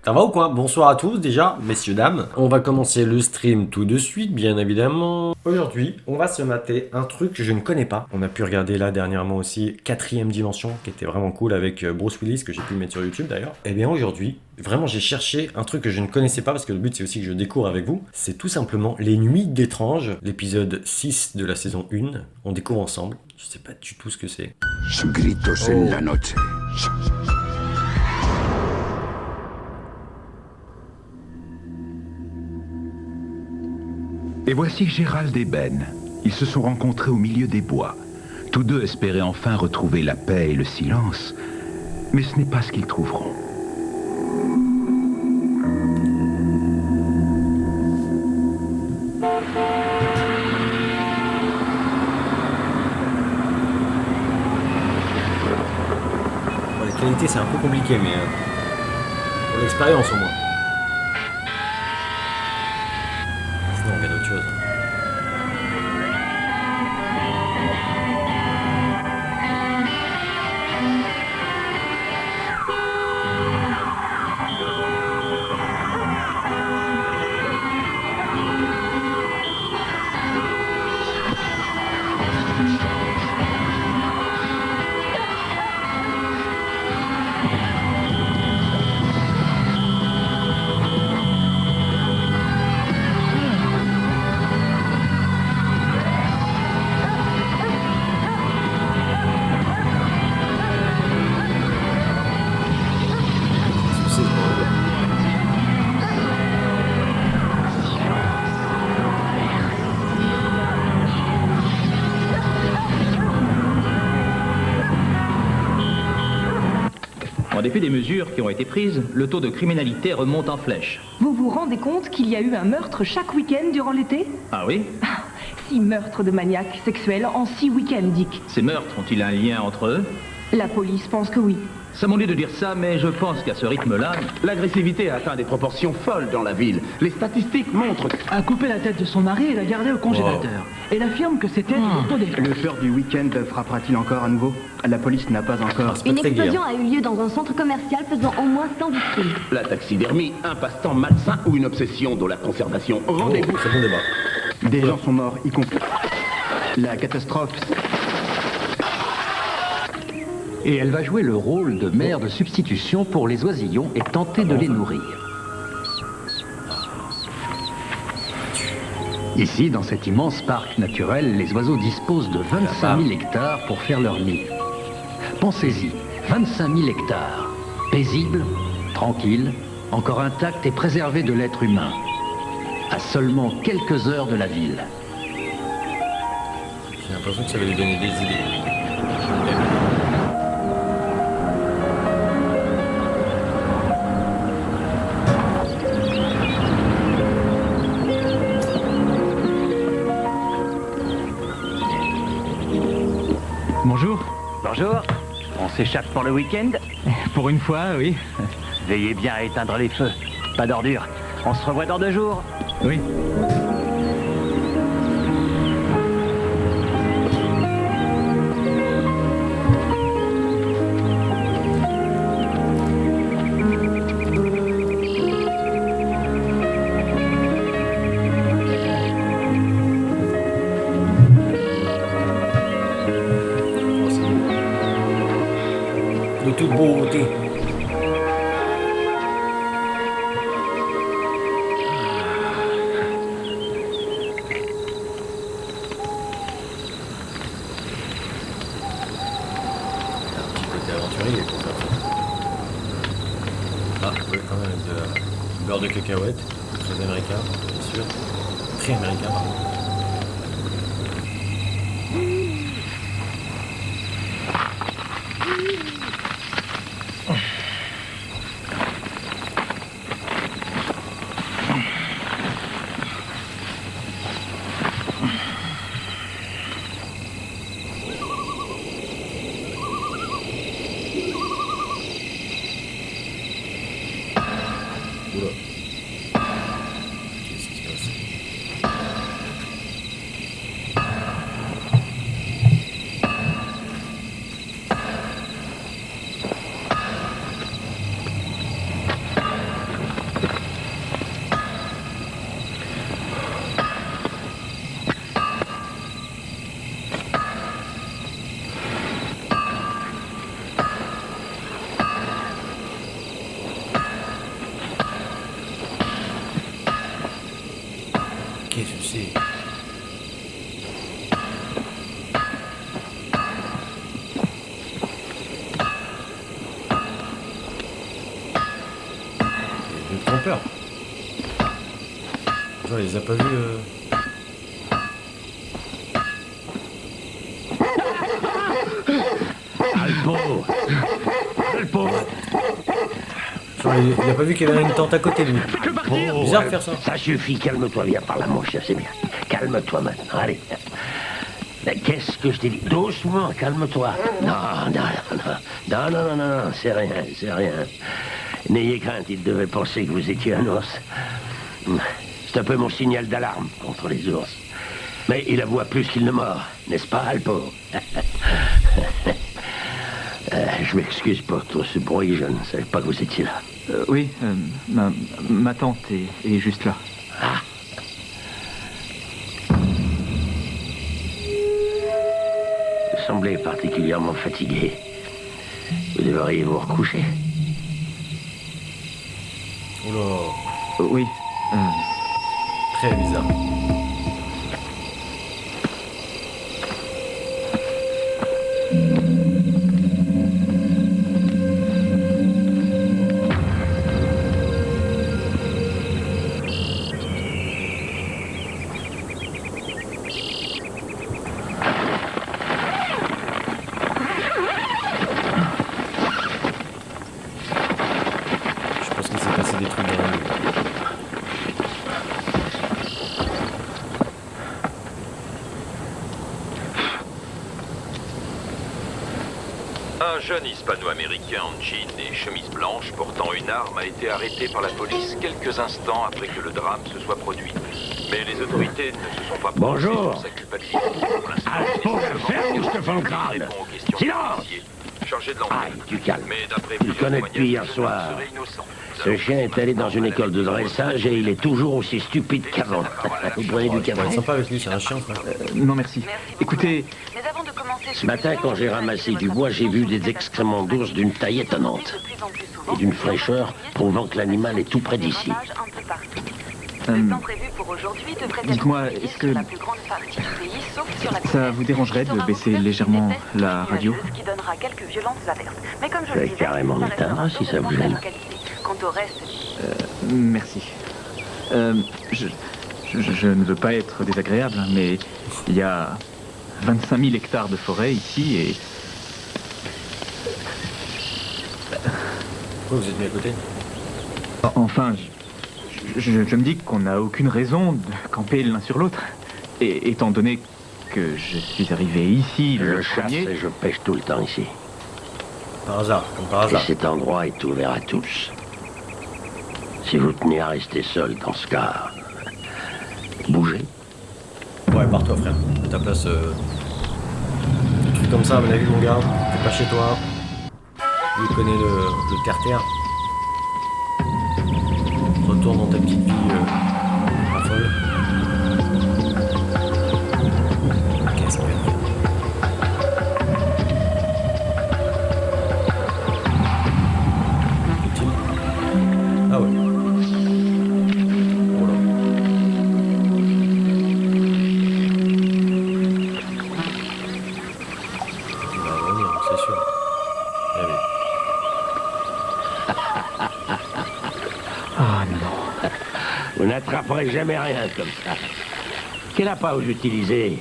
Ça va ou quoi? Bonsoir à tous déjà, messieurs, dames. On va commencer le stream tout de suite, bien évidemment. Aujourd'hui, on va se mater un truc que je ne connais pas. On a pu regarder là dernièrement aussi Quatrième Dimension, qui était vraiment cool avec Bruce Willis, que j'ai pu mettre sur YouTube d'ailleurs. Et bien aujourd'hui, vraiment j'ai cherché un truc que je ne connaissais pas, parce que le but c'est aussi que je découvre avec vous. C'est tout simplement Les Nuits d'étrange, l'épisode 6 de la saison 1. On découvre ensemble. Je sais pas du tout ce que c'est. Gritos en la noche. Et voici Gérald et Ben. Ils se sont rencontrés au milieu des bois. Tous deux espéraient enfin retrouver la paix et le silence. Mais ce n'est pas ce qu'ils trouveront. Bon, la qualité c'est un peu compliqué, mais pour l'expérience au moins. Sinon on regarde autre chose. Qu'est-ce que c'est, ce bordel? En dépit des mesures qui ont été prises, le taux de criminalité remonte en flèche. Vous vous rendez compte qu'il y a eu un meurtre chaque week-end durant l'été? Ah oui? 6 meurtres de maniaques sexuels en 6 week-ends, Dick. Ces meurtres ont-ils un lien entre eux? La police pense que oui. Ça m'en dit de dire ça, mais je pense qu'à ce rythme-là... L'agressivité a atteint des proportions folles dans la ville. Les statistiques montrent... A coupé la tête de son mari et l'a gardé au congélateur. Elle affirme que c'était du autodéfense. Le feu du week-end frappera-t-il encore à nouveau? La police n'a pas encore... C'est pas Une très gay, explosion hein. a eu lieu dans un centre commercial faisant au moins 100 victimes. La taxidermie, un passe-temps malsain ou une obsession dont la conservation. Oh, Rendez-vous. très bon débat. Des gens sont morts, y compris... La catastrophe... Et elle va jouer le rôle de mère de substitution pour les oisillons et tenter de les nourrir. Ici, dans cet immense parc naturel, les oiseaux disposent de 25 000 hectares pour faire leur nid. Pensez-y, 25 000 hectares, paisibles, tranquilles, encore intacts et préservés de l'être humain, à seulement quelques heures de la ville. J'ai l'impression que ça va lui donner des idées. Bonjour. Bonjour, on s'échappe pour le week-end? Pour une fois, oui. Veillez bien à éteindre les feux, pas d'ordures. On se revoit dans 2 jours. Oui. Oh, c'est beau. De toute beauté. Un petit côté aventurier pour faire ça. Ah, oui, quand même, de beurre de cacahuète. Très américain, bien sûr. Très américain, pardon. Oula. Qu'est-ce qui se passe? peur. Genre, il les a pas vus. Alpo. Genre, il a pas vu qu'il y avait une tente à côté de lui. Bizarre de faire ça. Ça suffit, calme-toi, viens par là, mon cher, c'est bien. Calme-toi maintenant, allez. Mais qu'est-ce que je t'ai dit? Doucement, calme-toi. Non, c'est rien. N'ayez crainte, il devait penser que vous étiez un ours. C'est un peu mon signal d'alarme contre les ours. Mais il aboie plus qu'il ne mord, n'est-ce pas, Alpo? Je m'excuse pour tout ce bruit, je ne savais pas que vous étiez là. Oui, ma tante est juste là. Ah. Vous semblez particulièrement fatigué. Vous devriez vous recoucher. Oula. Oui. Très bizarre. Je pense qu'il s'est passé des trucs dans la nuit. Un jeune hispano-américain en jean et chemise blanche portant une arme a été arrêté par la police quelques instants après que le drame se soit produit. Mais les autorités ne se sont pas prononcées Bonjour. sur sa culpabilité. Pour l'instant, Alpo, ferme ou je te fends le crâne. répond aux questions Silence. du policier chargé de l'enquête. Aïe, du calme. Mais d'après Tu le plusieurs connais depuis hier témoignages, soir. le jeune homme serait innocent. Ce chien est allé dans une école de dressage et il est toujours aussi stupide qu'avant. Vous prenez du Ouais, café? sympa avec lui, c'est un chien, ça. Non, merci. Écoutez, Ce matin, quand j'ai ramassé du bois, j'ai vu des excréments d'ours d'une taille étonnante et d'une fraîcheur prouvant que l'animal est tout près d'ici. dites-moi, est-ce que ça vous dérangerait de baisser légèrement la radio? Je vais carrément l'éteindre si ça vous gêne. Merci. Je ne veux pas être désagréable, mais il y a 25 000 hectares de forêt ici et... Pourquoi vous êtes mis à côté? Enfin, je me dis qu'on n'a aucune raison de camper l'un sur l'autre. Et étant donné que je suis arrivé ici Je le chasse premier... et je pêche tout le temps ici. Par hasard, comme par Et hasard. cet endroit est ouvert à tous. Si vous tenez à rester seul dans ce cas, bougez. Ouais, pars-toi, frère. À ta place, des trucs comme ça, à mon avis, mon gars, t'es pas chez toi. Lui, il connaît le terre-terre. Retourne dans ta petite vie pas folle. Qu'est-ce que utile. Ah ouais. Oh là. Il va revenir, c'est sûr. Eh oui. Ah non. Vous n'attraperez jamais rien comme ça. Quelle appât j'utilisez?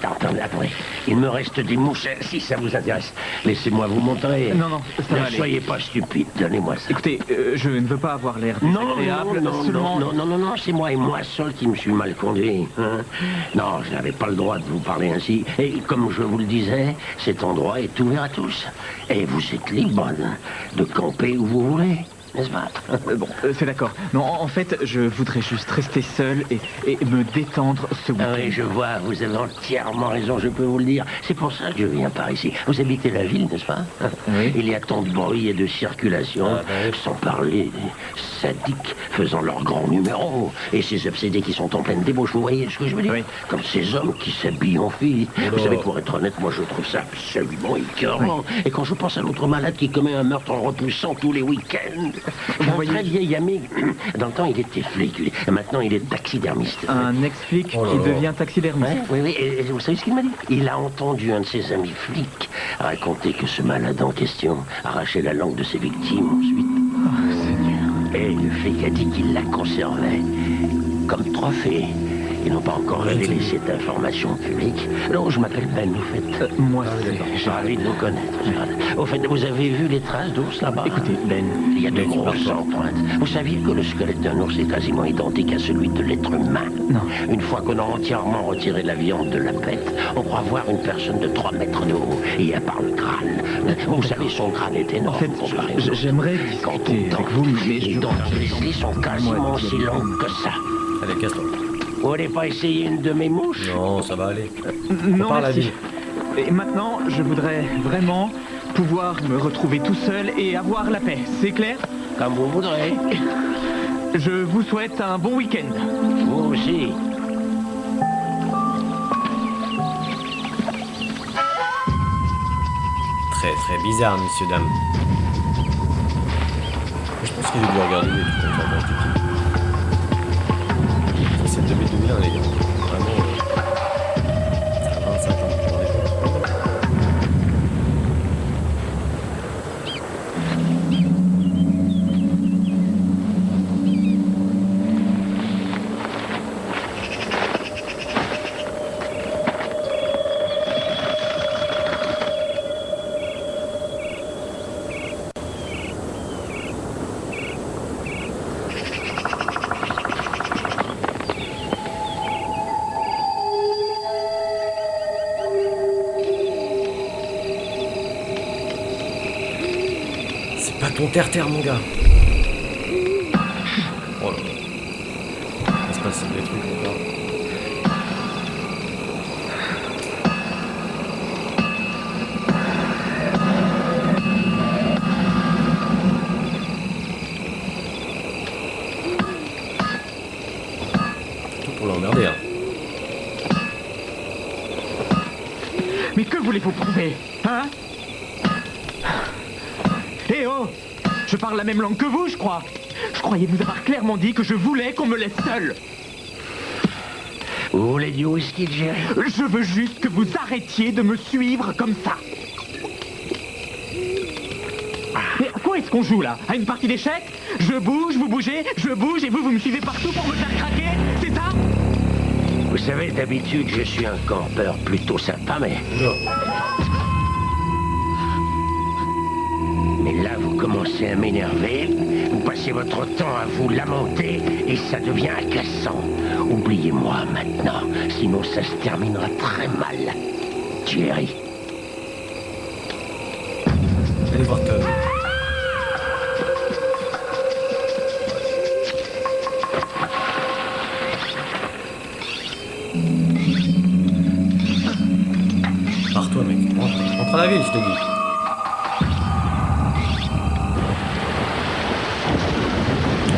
Attendez. Il me reste des mouches, si ça vous intéresse. Laissez-moi vous montrer. Non, ça va Ne aller. soyez pas stupide, donnez-moi ça. Écoutez, je ne veux pas avoir l'air désagréable, seulement... Non, c'est moi et moi seul qui me suis mal conduit. Hein. Non, je n'avais pas le droit de vous parler ainsi. Et comme je vous le disais, cet endroit est ouvert à tous. Et vous êtes libre de camper où vous voulez. N'est-ce pas? C'est d'accord. Non, en fait, je voudrais juste rester seul et me détendre ce week-end. Ah oui, je vois, vous avez entièrement raison, je peux vous le dire. C'est pour ça que je viens par ici. Vous habitez la ville, n'est-ce pas? Oui. Il y a tant de bruit et de circulation, sans parler des sadiques faisant leur grand numéro, et ces obsédés qui sont en pleine débauche, vous voyez ce que je veux dire? Oui. Comme ces hommes qui s'habillent en filles. Vous savez, pour être honnête, moi je trouve ça absolument écœurant. Et quand je pense à l'autre malade qui commet un meurtre en repoussant tous les week-ends... Vous Un voyez... très vieil ami. Dans le temps, il était flic, lui. Et maintenant, il est taxidermiste. Un ex-flic Oh là qui là. devient taxidermiste. Oui. Et vous savez ce qu'il m'a dit? Il a entendu un de ses amis flics raconter que ce malade en question arrachait la langue de ses victimes ensuite. Oh, Seigneur. Et Le flic a dit qu'il la conservait comme trophée. Ils n'ont pas encore révélé cette information publique. Non, je m'appelle Ben, vous faites... Moi, je suis ravi de vous connaître. Au fait, vous avez vu les traces d'ours là-bas? Écoutez, Ben... Il y a de grosses empreintes. Vous saviez que le squelette d'un ours est quasiment identique à celui de l'être humain? Non. Une fois qu'on a entièrement retiré la viande de la bête, on croit voir une personne de 3 mètres de haut, et à part le crâne. Vous savez, son crâne est énorme. En fait, j'aimerais discuter avec vous, mais les dents de Leslie sont quasiment aussi longues que ça. Allez, casse-toi. Vous voulez pas essayer une de mes mouches? Non, ça va aller. Non, part la merci. vie. Et maintenant, je voudrais vraiment pouvoir me retrouver tout seul et avoir la paix. C'est clair? Comme vous voudrez. Je vous souhaite un bon week-end. Vous aussi. Très très bizarre, messieurs, dames. Je pense qu'il a dû regarder des trucs comme ça quand j'étais petit. Ça, c'est 2001, les gars. Vraiment. Ça a 25 ans, je m'en ai pas. C'est pas ton terre-terre, mon gars. Oh là là. Ça se passe des trucs encore. Tout pour l'emmerder, hein. Mais que voulez-vous prouver? Hein? Eh oh! Je parle la même langue que vous, je crois. Je croyais vous avoir clairement dit que je voulais qu'on me laisse seul. Vous voulez du whisky de Jerry? Je veux juste que vous arrêtiez de me suivre comme ça. Mais à quoi est-ce qu'on joue là? À une partie d'échecs? Je bouge, vous bougez, je bouge et vous me suivez partout pour me faire craquer? C'est ça? Vous savez, d'habitude, je suis un campeur plutôt sympa, mais... Mais là, vous commencez à m'énerver, vous passez votre temps à vous lamenter, et ça devient agaçant. Oubliez-moi maintenant, sinon ça se terminera très mal. Jerry. Allez voir Tom. Pars-toi, mec. Rentre à la ville, je te dis.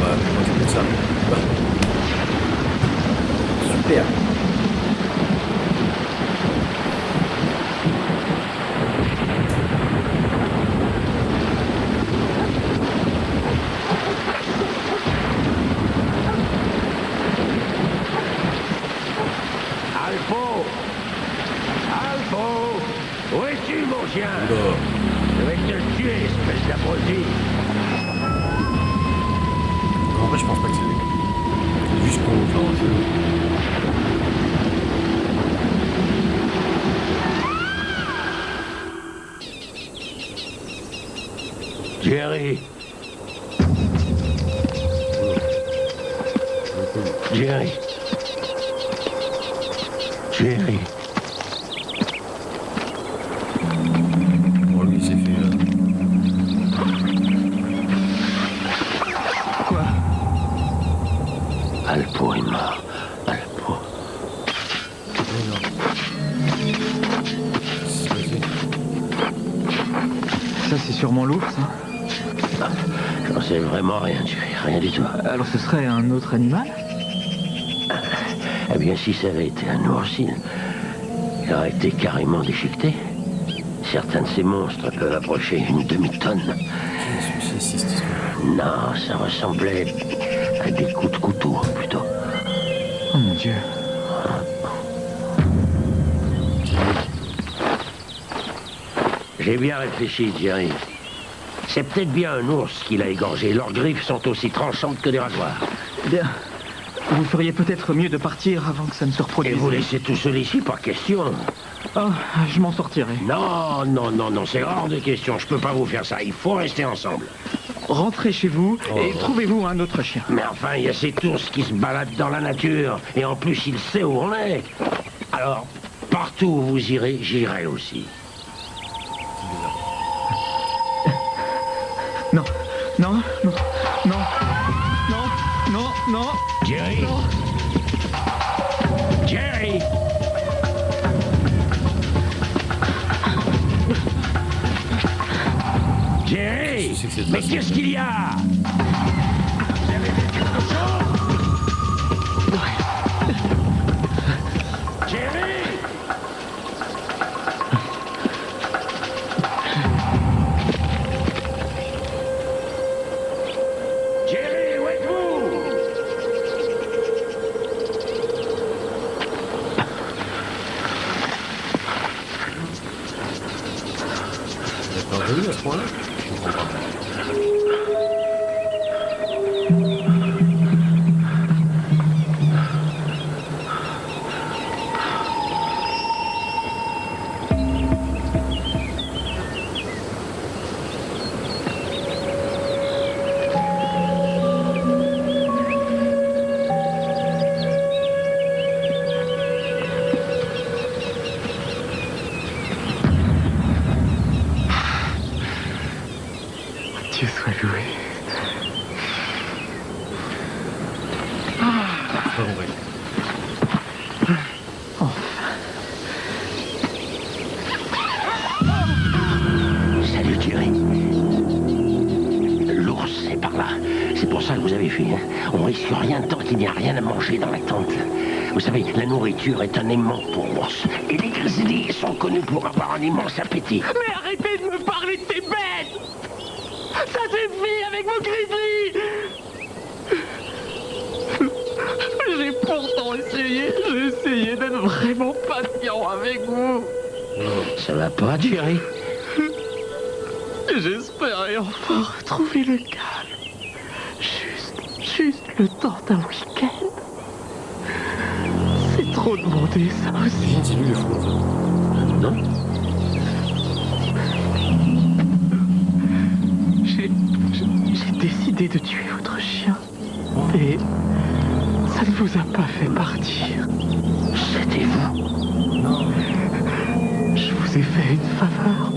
Bah, comment tu fais ça? Super. Alpho! Alpho! Où es-tu, mon chien? Oula. Je vais te tuer, espèce d'abruti! En vrai, je pense pas que c'est lui. C'est juste pour faire un jeu. Jerry! Jerry! Jerry! Bon, lui, il s'est fait... Quoi? Alpo est mort. Alpo. Ça, c'est sûrement l'ours, hein? J'en sais vraiment rien, Jerry. Rien du tout. Alors ce serait un autre animal? Eh bien, si ça avait été un ours, il aurait été carrément déchiqueté. Certains de ces monstres peuvent approcher une demi-tonne. Non, ça ressemblait à des coups de couteau, plutôt. Oh mon Dieu. J'ai bien réfléchi, Jerry. C'est peut-être bien un ours qui l'a égorgé. Leurs griffes sont aussi tranchantes que des rasoirs. Eh bien, vous feriez peut-être mieux de partir avant que ça ne se reproduise. Et vous laissez tout seul ici, pas question. Oh, je m'en sortirai. Non, non, non, non, c'est hors de question. Je peux pas vous faire ça. Il faut rester ensemble. Rentrez chez vous et trouvez-vous un autre chien. Mais enfin, il y a cet ours qui se balade dans la nature. Et en plus, il sait où on est. Alors, partout où vous irez, j'irai aussi. Non, non, non, non, non, non, non. Jerry. Non. Jerry. Jerry. Mais qu'est-ce qu'il y a? Vous avez fait quelque chose? Jerry. Jerry, où êtes-vous? Vous êtes pas revenu à ce point-là? Je comprends pas. Dieu soit loué. Pas compris. Salut Jerry. L'ours, c'est par là. C'est pour ça que vous avez fui. Hein. On risque rien tant qu'il n'y a rien à manger dans la tente. Vous savez, la nourriture est un aimant pour l'ours. Et les grizzlies sont connus pour avoir un immense appétit. Mais arrêtez de me parler de ces bêtes! Ça suffit avec vos grizzlies! J'ai pourtant essayé, j'ai essayé d'être vraiment patient avec vous. Ça va pas, Jerry? J'espérais enfin retrouver le calme. Juste le temps d'un week-end. C'est trop demandé, ça aussi. C'est lui le fou, en fait. Non? J'ai décidé de tuer votre chien. Et ça ne vous a pas fait partir. C'était vous? Non. Je vous ai fait une faveur.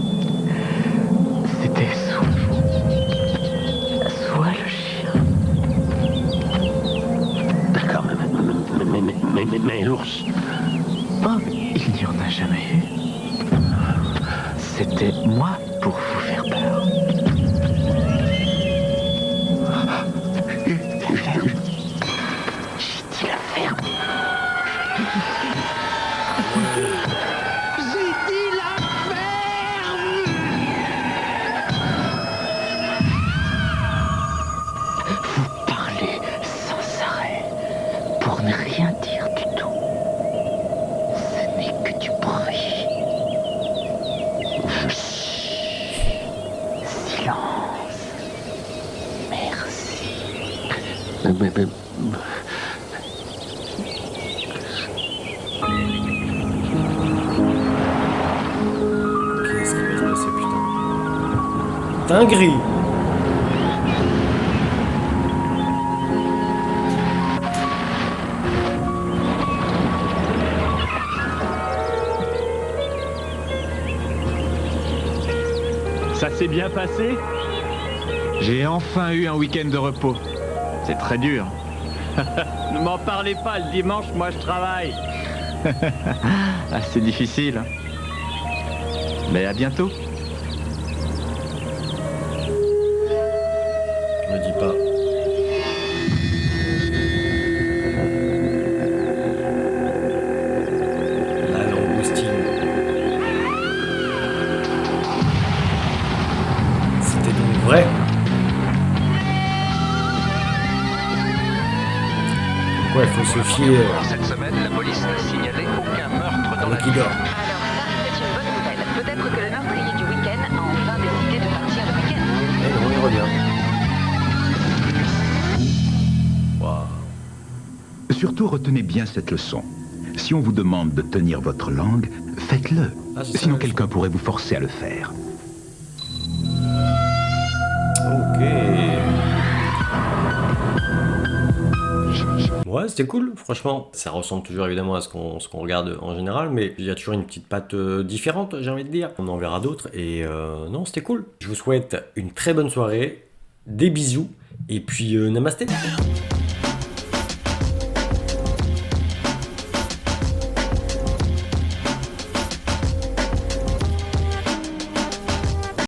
C'était soit vous, soit le chien. D'accord, mais l'ours... Oh, il n'y en a jamais eu. C'était moi pour vous faire peur. J'ai dit la ferme. J'ai dit la ferme. Vous parlez sans arrêt pour ne rien dire du tout. Ce n'est que du bruit. Chut. Silence. Merci. Qu'est-ce qui va se passer, putain? Dinguerie! Ça s'est bien passé? J'ai enfin eu un week-end de repos. C'est très dur. Ne m'en parlez pas, le dimanche, moi je travaille. Ah, c'est difficile. Mais à bientôt. Me dis pas. La langoustine. C'était donc vrai. Pourquoi il faut se fier Cette semaine, la police n'a signalé aucun meurtre à dans la qui ville. dort? Alors ça, c'est une bonne nouvelle. Peut-être que le meurtrier du week-end a enfin décidé de partir le week-end. surtout, retenez bien cette leçon. Si on vous demande de tenir votre langue, faites-le. Ah, c'est ça, Sinon, la quelqu'un pourrait vous forcer à le faire. Ok. Ouais, c'était cool, franchement. Ça ressemble toujours évidemment à ce qu'on regarde en général, mais il y a toujours une petite patte différente, j'ai envie de dire. On en verra d'autres, et non, c'était cool. Je vous souhaite une très bonne soirée, des bisous, et puis namasté.